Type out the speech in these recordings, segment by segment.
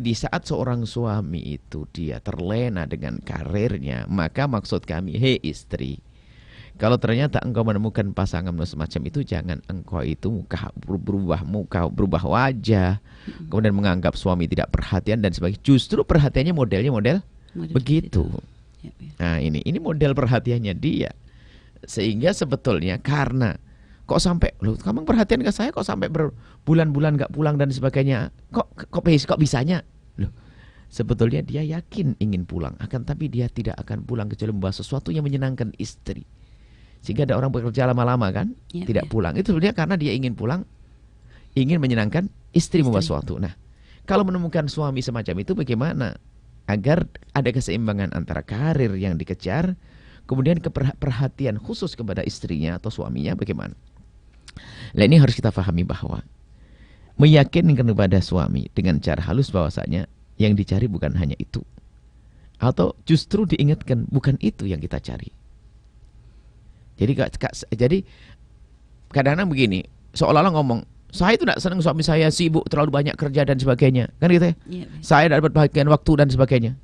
di saat seorang suami itu dia terlena dengan karirnya, maka maksud kami, hei istri, kalau ternyata engkau menemukan pasangan semacam itu, jangan engkau itu berubah wajah, kemudian menganggap suami tidak perhatian dan sebagainya. Justru perhatiannya modelnya model begitu. Nah, ini model perhatiannya dia. Sehingga sebetulnya karena kok sampai, loh kamu perhatian ke saya kok sampai berbulan-bulan gak pulang dan sebagainya, kok bisanya, loh sebetulnya dia yakin ingin pulang, akan tapi dia tidak akan pulang kecuali membawa sesuatu yang menyenangkan istri. Sehingga ada orang bekerja lama-lama kan, tidak pulang, itu sebenarnya karena dia ingin pulang, ingin menyenangkan istri membawa sesuatu. Nah, kalau menemukan suami semacam itu, bagaimana agar ada keseimbangan antara karir yang dikejar, kemudian perhatian khusus kepada istrinya atau suaminya, bagaimana? Nah, ini harus kita pahami bahwa meyakinkan kepada suami dengan cara halus bahwasanya yang dicari bukan hanya itu, atau justru diingatkan bukan itu yang kita cari. Jadi kadang-kadang begini, seolah-olah ngomong, saya itu tidak senang suami saya sibuk, terlalu banyak kerja dan sebagainya, kan gitu ya? Saya dapat bagian waktu dan sebagainya.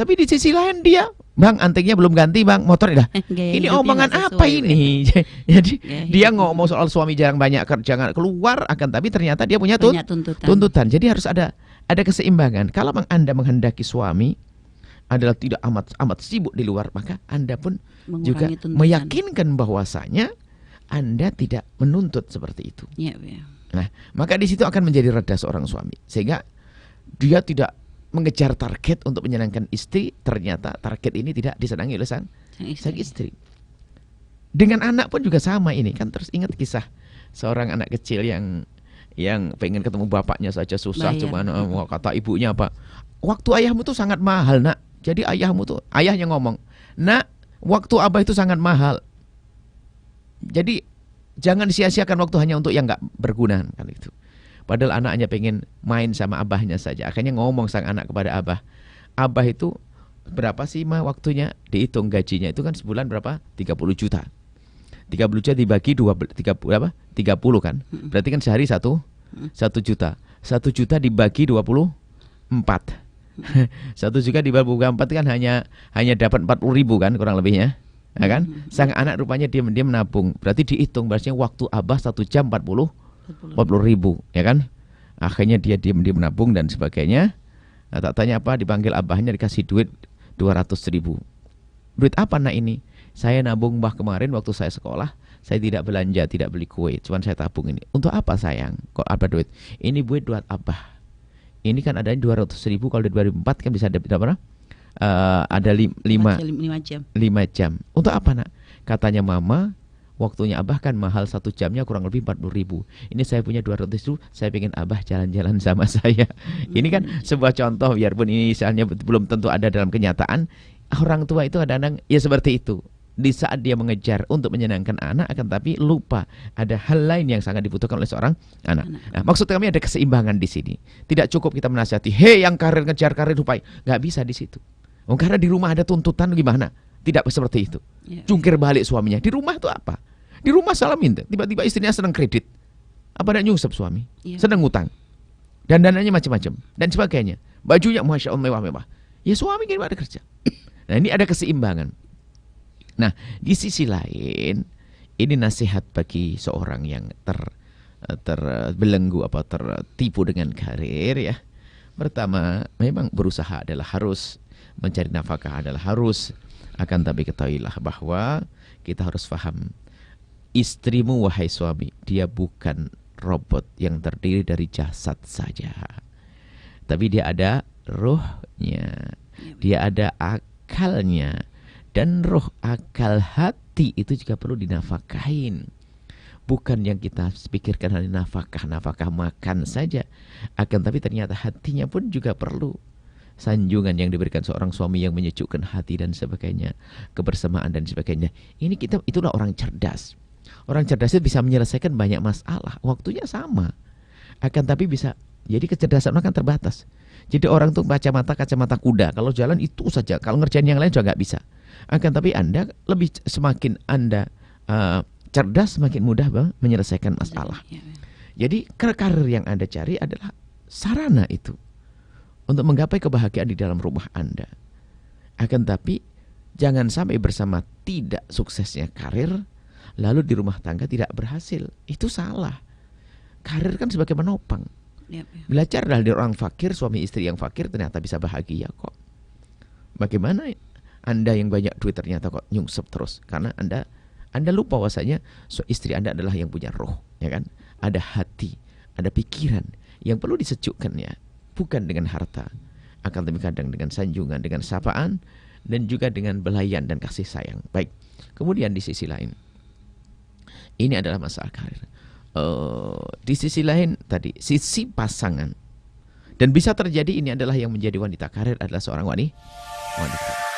Tapi di sisi lain dia, bang antingnya belum ganti bang, motornya dah. Ini omongan apa ini? Jadi dia ngomong soal suami jarang banyak kerja, jangan keluar, akan tapi ternyata dia punya tuntutan. Jadi harus ada keseimbangan. Kalau Anda menghendaki suami adalah tidak amat sibuk di luar, maka Anda pun juga meyakinkan bahwasanya Anda tidak menuntut seperti itu. Nah, maka di situ akan menjadi reda seorang suami, sehingga dia tidak mengejar target untuk menyenangkan istri, ternyata target ini tidak disenangi oleh sang istri. Dengan anak pun juga sama ini kan. Terus ingat kisah seorang anak kecil yang pengen ketemu bapaknya saja susah, cuma kata ibunya apa? Waktu ayahmu tuh sangat mahal, nak. Jadi ayahnya ngomong, nak, waktu abah itu sangat mahal. Jadi jangan sia-siakan waktu hanya untuk yang nggak berguna kan itu. Padahal anaknya pengen main sama abahnya saja. Akhirnya ngomong sang anak kepada abah, abah itu berapa sih mah waktunya? Dihitung gajinya itu kan sebulan berapa? 30 juta. 30 juta dibagi 30 kan? Berarti kan sehari 1 juta. 1 juta dibagi 24. 1 juta dibagi 24 kan hanya dapat 40 ribu kan kurang lebihnya. Ya kan? Sang anak rupanya dia menabung. Berarti dihitung berarti waktu abah 1 jam 40 ribu, ya kan? Akhirnya dia menabung dan sebagainya. Nah, tak tanya apa, dipanggil abahnya, dikasih duit 200 ribu. Duit apa nak ini? Saya nabung bah kemarin waktu saya sekolah, saya tidak belanja, tidak beli kue, cuman saya tabung ini. Untuk apa sayang? Kok apa duit? Ini buat abah. Ini kan adanya 200 ribu, kalau di 2004 kan bisa dapat berapa? Ada 5 jam. Untuk apa nak? Katanya mama, waktunya abah kan mahal, 1 jamnya kurang lebih 40 ribu. Ini saya punya 200 ribu, saya pengen abah jalan-jalan sama saya. Ini kan sebuah contoh, biarpun ini misalnya belum tentu ada dalam kenyataan. Orang tua itu kadang-kadang ya seperti itu. Di saat dia mengejar untuk menyenangkan anak, akan tapi lupa ada hal lain yang sangat dibutuhkan oleh seorang anak. Nah, maksud kami ada keseimbangan di sini. Tidak cukup kita menasihati, hei yang ngejar karir supaya, nggak bisa di situ. Karena di rumah ada tuntutan gimana? Tidak seperti itu. Jungkir balik suaminya. Di rumah itu apa? Di rumah salah minta, tiba-tiba istrinya senang kredit, apa nak nyusap suami, senang ngutang, dan dananya macam-macam dan sebagainya, bajunya masya Allah mewah-mewah. Ya suami kan ada kerja. Nah ini ada keseimbangan. Nah di sisi lain ini nasihat bagi seorang yang terbelenggu apa tertipu dengan karir ya. Pertama, memang berusaha adalah harus, mencari nafkah adalah harus, akan tapi ketahuilah bahwa kita harus paham. Istrimu wahai suami, dia bukan robot yang terdiri dari jasad saja. Tapi dia ada ruhnya, dia ada akalnya. Dan ruh, akal, hati itu juga perlu dinafkahin. Bukan yang kita pikirkan hanya nafkah makan saja. Akan tapi ternyata hatinya pun juga perlu. Sanjungan yang diberikan seorang suami yang menyejukkan hati dan sebagainya, kebersamaan dan sebagainya. Itulah orang cerdas. Orang cerdas itu bisa menyelesaikan banyak masalah, waktunya sama. Akan tapi bisa, jadi kecerdasan orang kan terbatas. Jadi orang tuh kacamata kuda, kalau jalan itu saja, kalau ngerjain yang lain juga nggak bisa. Akan tapi Anda semakin Anda cerdas, semakin mudah menyelesaikan masalah. Jadi karir yang Anda cari adalah sarana itu untuk menggapai kebahagiaan di dalam rumah Anda. Akan tapi jangan sampai bersama tidak suksesnya karir, lalu di rumah tangga tidak berhasil. Itu salah. Karir kan sebagai penopang. Belajar dari orang fakir, suami istri yang fakir ternyata bisa bahagia kok. Bagaimana Anda yang banyak duit ternyata kok nyungsep terus? Karena Anda lupa bahwasanya istri Anda adalah yang punya roh, ya kan? Ada hati, ada pikiran yang perlu disejukkan ya. Bukan dengan harta, akan tapi kadang dengan sanjungan, dengan sapaan, dan juga dengan belayan dan kasih sayang. Baik, kemudian di sisi lain, ini adalah masalah karir. Di sisi lain tadi, sisi pasangan. Dan bisa terjadi ini adalah yang menjadi wanita karir adalah seorang wanita.